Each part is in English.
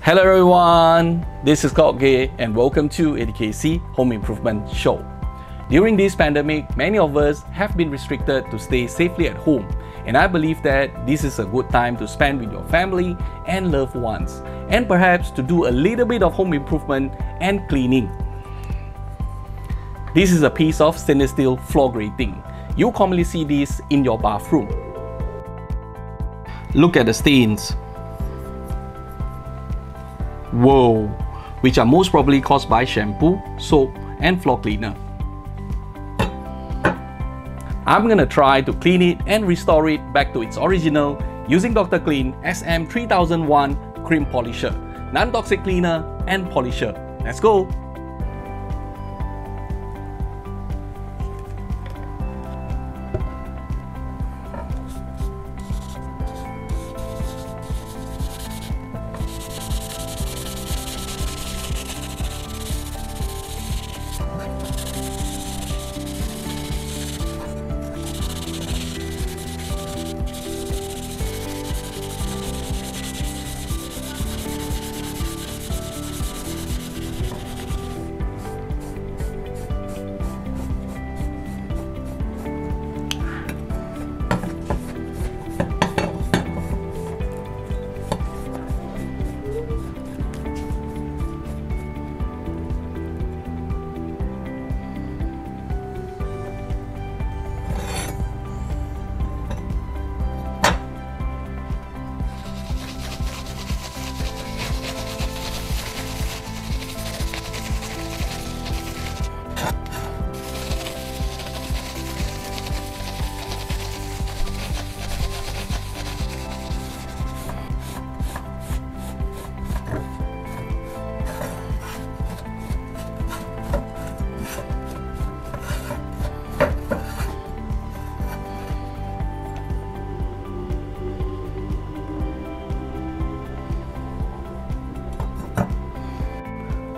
Hello everyone, this is Gay and welcome to ATKC Home Improvement Show. During this pandemic, many of us have been restricted to stay safely at home, and I believe that this is a good time to spend with your family and loved ones, and perhaps to do a little bit of home improvement and cleaning. This is a piece of stainless steel floor grating. You commonly see this in your bathroom. Look at the stains. Whoa, which are most probably caused by shampoo, soap, and floor cleaner. I'm gonna try to clean it and restore it back to its original using Dr. Clean SM3001 Cream Polisher, non-toxic cleaner and polisher. Let's go!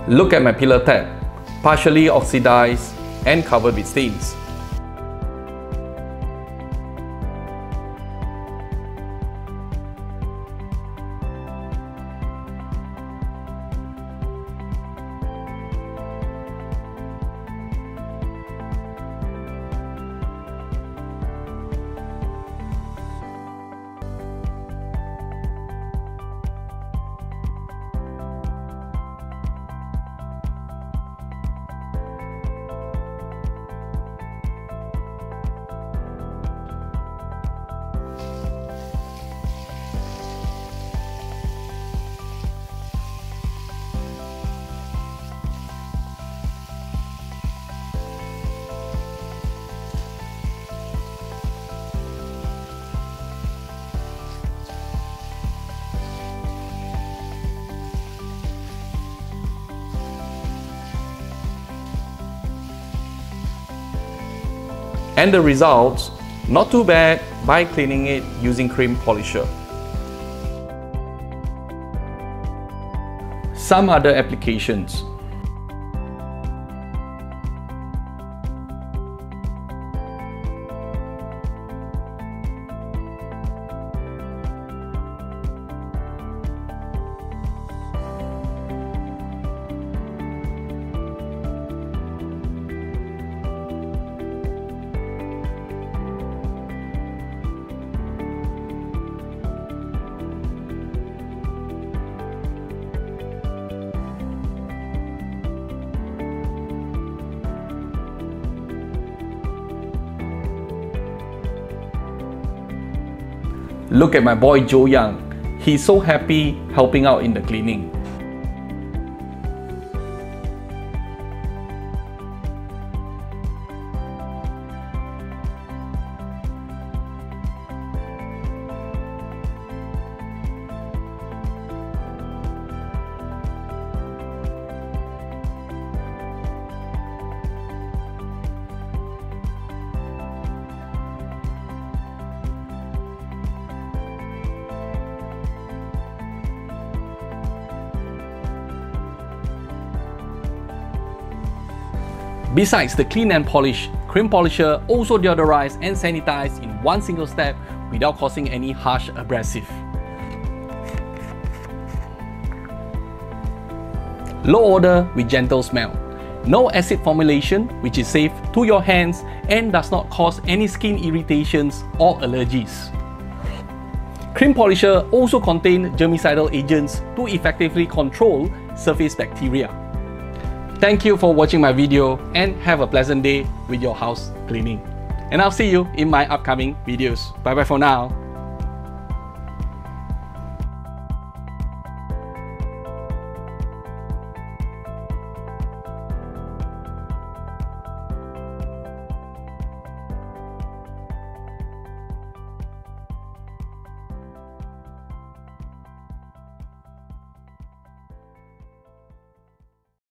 Look at my pillar tab, partially oxidized and covered with stains. And the results, not too bad by cleaning it using Cream Polisher. Some other applications. Look at my boy Joe Young. He's so happy helping out in the cleaning. Besides the clean and polish, Cream Polisher also deodorize and sanitize in one single step without causing any harsh abrasive. Low odor with gentle smell. No acid formulation, which is safe to your hands and does not cause any skin irritations or allergies. Cream Polisher also contains germicidal agents to effectively control surface bacteria. Thank you for watching my video and have a pleasant day with your house cleaning. And I'll see you in my upcoming videos. Bye bye for now.